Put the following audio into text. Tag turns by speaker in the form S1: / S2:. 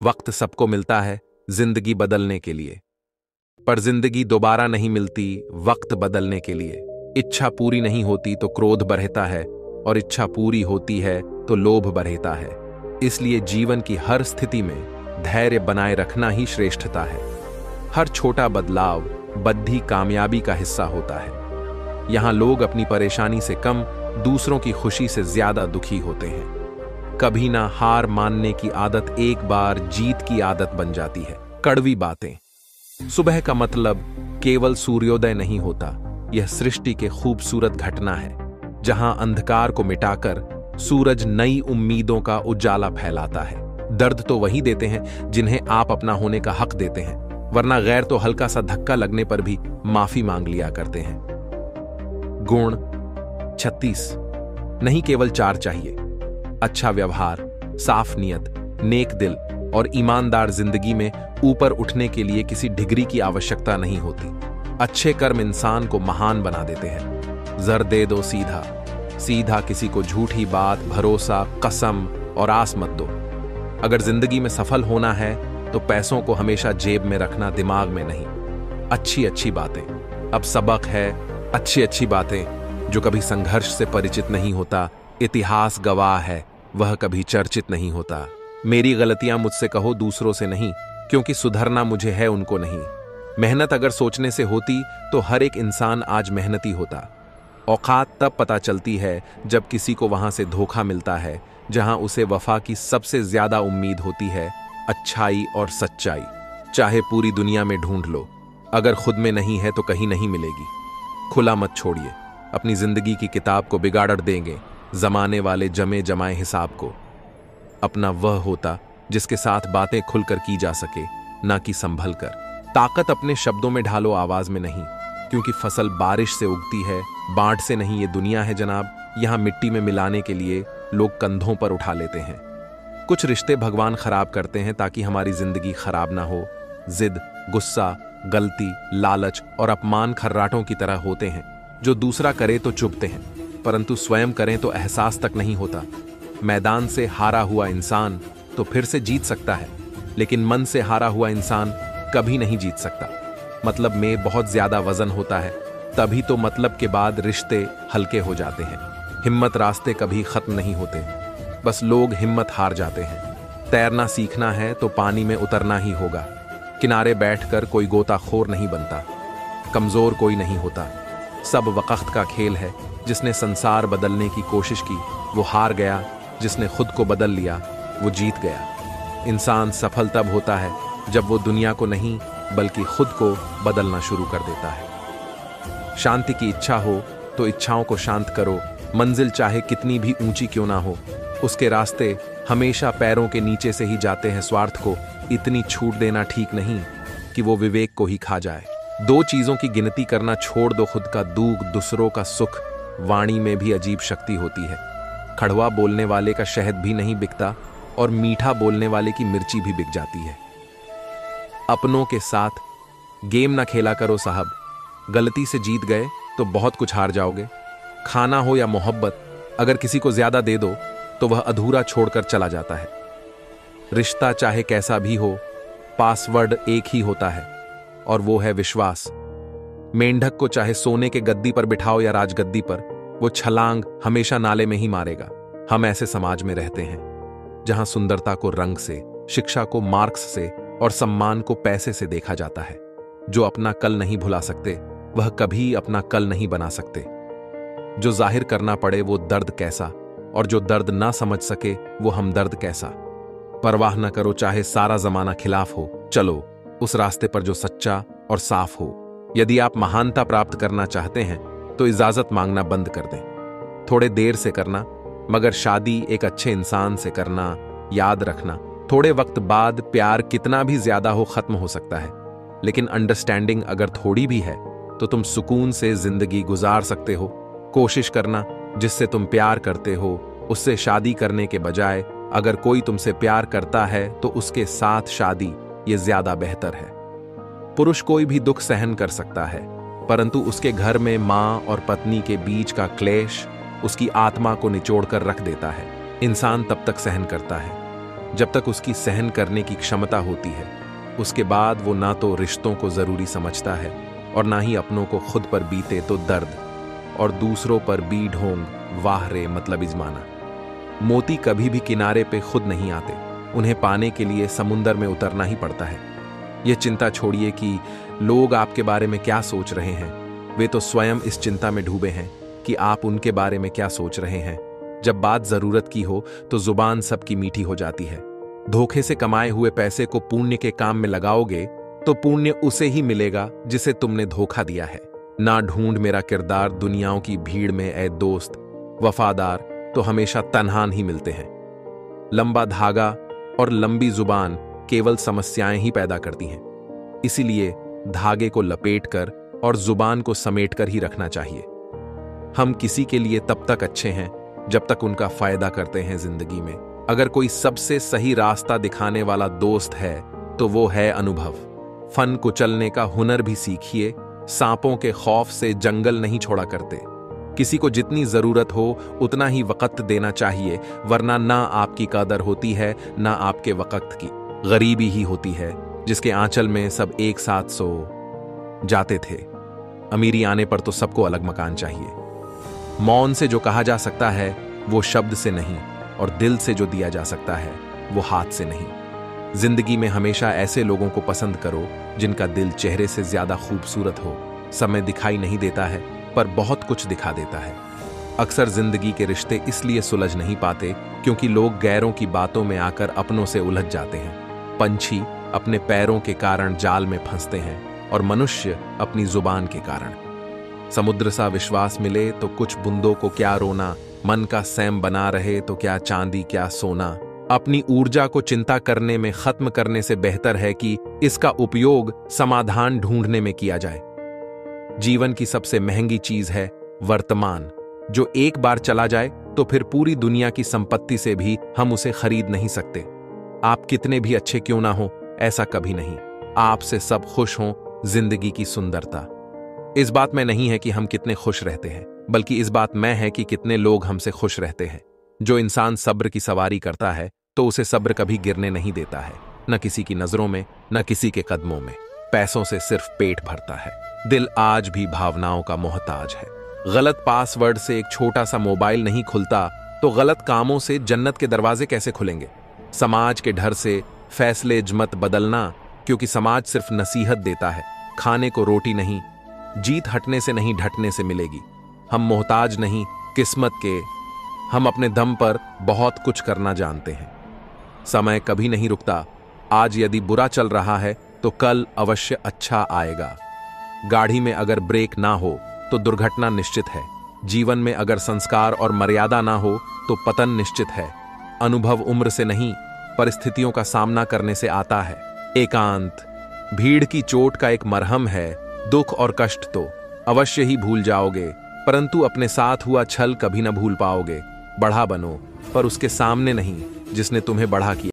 S1: वक्त सबको मिलता है जिंदगी बदलने के लिए, पर जिंदगी दोबारा नहीं मिलती वक्त बदलने के लिए। इच्छा पूरी नहीं होती तो क्रोध बढ़ता है, और इच्छा पूरी होती है तो लोभ बढ़ता है। इसलिए जीवन की हर स्थिति में धैर्य बनाए रखना ही श्रेष्ठता है। हर छोटा बदलाव बड़ी कामयाबी का हिस्सा होता है। यहां लोग अपनी परेशानी से कम दूसरों की खुशी से ज्यादा दुखी होते हैं। कभी ना हार मानने की आदत एक बार जीत की आदत बन जाती है। कड़वी बातें। सुबह का मतलब केवल सूर्योदय नहीं होता, यह सृष्टि के खूबसूरत घटना है जहां अंधकार को मिटाकर सूरज नई उम्मीदों का उजाला फैलाता है। दर्द तो वही देते हैं जिन्हें आप अपना होने का हक देते हैं, वरना गैर तो हल्का सा धक्का लगने पर भी माफी मांग लिया करते हैं। गुण 36 नहीं, केवल 4 चाहिए। अच्छा व्यवहार, साफ नियत, नेक दिल और ईमानदार जिंदगी में ऊपर उठने के लिए किसी डिग्री की आवश्यकता नहीं होती। अच्छे कर्म इंसान को महान बना देते हैं। जर दे दो सीधा, सीधा किसी को झूठी बात, भरोसा, कसम और आस मत दो। अगर जिंदगी में सफल होना है तो पैसों को हमेशा जेब में रखना, दिमाग में नहीं। अच्छी अच्छी बातें। अब सबक है अच्छी अच्छी बातें। जो कभी संघर्ष से परिचित नहीं होता, इतिहास गवाह है, वह कभी चर्चित नहीं होता। मेरी गलतियां मुझसे कहो, दूसरों से नहीं, क्योंकि सुधरना मुझे है, उनको नहीं। मेहनत अगर सोचने से होती तो हर एक इंसान आज मेहनती होता। औकात तब पता चलती है जब किसी को वहां से धोखा मिलता है जहां उसे वफा की सबसे ज्यादा उम्मीद होती है, अच्छाई और सच्चाई। चाहे पूरी दुनिया में ढूंढ लो, अगर खुद में नहीं है तो कहीं नहीं मिलेगी। खुला मत छोड़िए, अपनी जिंदगी की किताब को बिगाड़ देंगे जमाने वाले जमे जमाए हिसाब को। अपना वह होता जिसके साथ बातें खुलकर की जा सके, ना कि संभल कर। ताकत अपने शब्दों में ढालो, आवाज में नहीं, क्योंकि फसल बारिश से उगती है, बाढ़ से नहीं। ये दुनिया है जनाब, यहां मिट्टी में मिलाने के लिए लोग कंधों पर उठा लेते हैं। कुछ रिश्ते भगवान खराब करते हैं ताकि हमारी जिंदगी खराब ना हो। जिद, गुस्सा, गलती, लालच और अपमान खर्राटों की तरह होते हैं जो दूसरा करे तो चुभते हैं, परंतु स्वयं करें तो एहसास तक नहीं होता। मैदान से हारा हुआ इंसान तो फिर से जीत सकता है, लेकिन मन से हारा हुआ इंसान कभी नहीं जीत सकता। मतलब में बहुत ज्यादा वजन होता है, तभी तो मतलब के बाद रिश्ते हल्के हो जाते हैं। हिम्मत रास्ते कभी खत्म नहीं होते, बस लोग हिम्मत हार जाते हैं। तैरना सीखना है तो पानी में उतरना ही होगा। किनारे बैठकर कोई गोताखोर नहीं बनता, कमजोर कोई नहीं होता। सब वक्त का खेल है। जिसने संसार बदलने की कोशिश की वो हार गया, जिसने खुद को बदल लिया वो जीत गया। इंसान सफल तब होता है जब वो दुनिया को नहीं बल्कि खुद को बदलना शुरू कर देता है। शांति की इच्छा हो तो इच्छाओं को शांत करो। मंजिल चाहे कितनी भी ऊंची क्यों ना हो, उसके रास्ते हमेशा पैरों के नीचे से ही जाते हैं। स्वार्थ को इतनी छूट देना ठीक नहीं कि वो विवेक को ही खा जाए। 2 चीजों की गिनती करना छोड़ दो, खुद का दुख, दूसरों का सुख। वाणी में भी अजीब शक्ति होती है। कड़वा बोलने वाले का शहद भी नहीं बिकता, और मीठा बोलने वाले की मिर्ची भी बिक जाती है। अपनों के साथ गेम ना खेला करो साहब। गलती से जीत गए तो बहुत कुछ हार जाओगे। खाना हो या मोहब्बत, अगर किसी को ज्यादा दे दो तो वह अधूरा छोड़कर चला जाता है। रिश्ता चाहे कैसा भी हो, पासवर्ड एक ही होता है, और वो है विश्वास। मेंढक को चाहे सोने के गद्दी पर बिठाओ या राजगद्दी पर, वो छलांग हमेशा नाले में ही मारेगा। हम ऐसे समाज में रहते हैं जहां सुंदरता को रंग से, शिक्षा को मार्क्स से और सम्मान को पैसे से देखा जाता है। जो अपना कल नहीं भुला सकते वह कभी अपना कल नहीं बना सकते। जो जाहिर करना पड़े वो दर्द कैसा, और जो दर्द ना समझ सके वो हमदर्द कैसा। परवाह न करो चाहे सारा जमाना खिलाफ हो, चलो उस रास्ते पर जो सच्चा और साफ हो। यदि आप महानता प्राप्त करना चाहते हैं तो इजाजत मांगना बंद कर दें। थोड़े देर से करना, मगर शादी एक अच्छे इंसान से करना। याद रखना, थोड़े वक्त बाद प्यार कितना भी ज्यादा हो खत्म हो सकता है, लेकिन अंडरस्टैंडिंग अगर थोड़ी भी है तो तुम सुकून से जिंदगी गुजार सकते हो। कोशिश करना जिससे तुम प्यार करते हो उससे शादी करने के बजाय अगर कोई तुमसे प्यार करता है तो उसके साथ शादी, ये ज्यादा बेहतर है। पुरुष कोई भी दुख सहन कर सकता है, परंतु उसके घर में मां और पत्नी के बीच का क्लेश उसकी आत्मा को निचोड़कर रख देता है। इंसान तब तक सहन करता है जब तक उसकी सहन करने की क्षमता होती है, उसके बाद वो ना तो रिश्तों को जरूरी समझता है और ना ही अपनों को खुद पर बीते तो दर्द और दूसरों पर बी ढोंग वाह रे मतलब इजमाना। मोती कभी भी किनारे पे खुद नहीं आते, उन्हें पाने के लिए समुंदर में उतरना ही पड़ता है। यह चिंता छोड़िए कि लोग आपके बारे में क्या सोच रहे हैं, वे तो स्वयं इस चिंता में डूबे हैं कि आप उनके बारे में क्या सोच रहे हैं। जब बात जरूरत की हो तो जुबान सबकी मीठी हो जाती है। धोखे से कमाए हुए पैसे को पुण्य के काम में लगाओगे तो पुण्य उसे ही मिलेगा जिसे तुमने धोखा दिया है। ना ढूंढ मेरा किरदार दुनियाओं की भीड़ में ए दोस्त, वफादार तो हमेशा तन्हान ही मिलते हैं। लंबा धागा और लंबी जुबान केवल समस्याएं ही पैदा करती हैं। इसीलिए धागे को लपेटकर और जुबान को समेटकर ही रखना चाहिए। हम किसी के लिए तब तक अच्छे हैं जब तक उनका फायदा करते हैं जिंदगी में। अगर कोई सबसे सही रास्ता दिखाने वाला दोस्त है तो वो है अनुभव। फन कुचलने का हुनर भी सीखिए, सांपों के खौफ से जंगल नहीं छोड़ा करते। किसी को जितनी जरूरत हो उतना ही वक्त देना चाहिए, वरना ना आपकी कदर होती है ना आपके वक्त की। गरीबी ही होती है जिसके आंचल में सब एक साथ सो जाते थे। अमीरी आने पर तो सबको अलग मकान चाहिए। मौन से जो कहा जा सकता है वो शब्द से नहीं, और दिल से जो दिया जा सकता है वो हाथ से नहीं। जिंदगी में हमेशा ऐसे लोगों को पसंद करो जिनका दिल चेहरे से ज्यादा खूबसूरत हो। समय दिखाई नहीं देता है पर बहुत कुछ दिखा देता है। अक्सर जिंदगी के रिश्ते इसलिए सुलझ नहीं पाते क्योंकि लोग गैरों की बातों में आकर अपनों से उलझ जाते हैं। पंछी अपने पैरों के कारण जाल में फंसते हैं और मनुष्य अपनी जुबान के कारण। समुद्र सा विश्वास मिले तो कुछ बूंदों को क्या रोना, मन का सैम बना रहे तो क्या चांदी क्या सोना। अपनी ऊर्जा को चिंता करने में खत्म करने से बेहतर है कि इसका उपयोग समाधान ढूंढने में किया जाए। जीवन की सबसे महंगी चीज है वर्तमान, जो एक बार चला जाए तो फिर पूरी दुनिया की संपत्ति से भी हम उसे खरीद नहीं सकते। आप कितने भी अच्छे क्यों ना हो, ऐसा कभी नहीं। आपसे सब खुश हों, जिंदगी की सुंदरता इस बात में नहीं है कि हम कितने खुश रहते हैं, बल्कि इस बात में है कि कितने लोग हमसे खुश रहते हैं। जो इंसान सब्र की सवारी करता है तो उसे सब्र कभी गिरने नहीं देता है, न किसी की नजरों में न किसी के कदमों में। पैसों से सिर्फ पेट भरता है, दिल आज भी भावनाओं का मोहताज है। गलत पासवर्ड से एक छोटा सा मोबाइल नहीं खुलता तो गलत कामों से जन्नत के दरवाजे कैसे खुलेंगे। समाज के डर से फैसले मत बदलना, क्योंकि समाज सिर्फ नसीहत देता है। खाने को रोटी नहीं, जीत हटने से नहीं ढटने से मिलेगी। हम मोहताज नहीं किस्मत के, हम अपने दम पर बहुत कुछ करना जानते हैं। समय कभी नहीं रुकता, आज यदि बुरा चल रहा है तो कल अवश्य अच्छा आएगा। गाड़ी में अगर ब्रेक ना हो तो दुर्घटना निश्चित है। जीवन में अगर संस्कार और मर्यादा ना हो तो पतन निश्चित है। अनुभव उम्र से नहीं परिस्थितियों का सामना करने से आता है। एकांत भीड़ की चोट का एक मरहम है। दुख और कष्ट तो अवश्य ही भूल जाओगे, परंतु अपने साथ हुआ छल कभी न भूल पाओगे। बढ़ा बनो पर उसके सामने नहीं जिसने तुम्हें बढ़ा किया।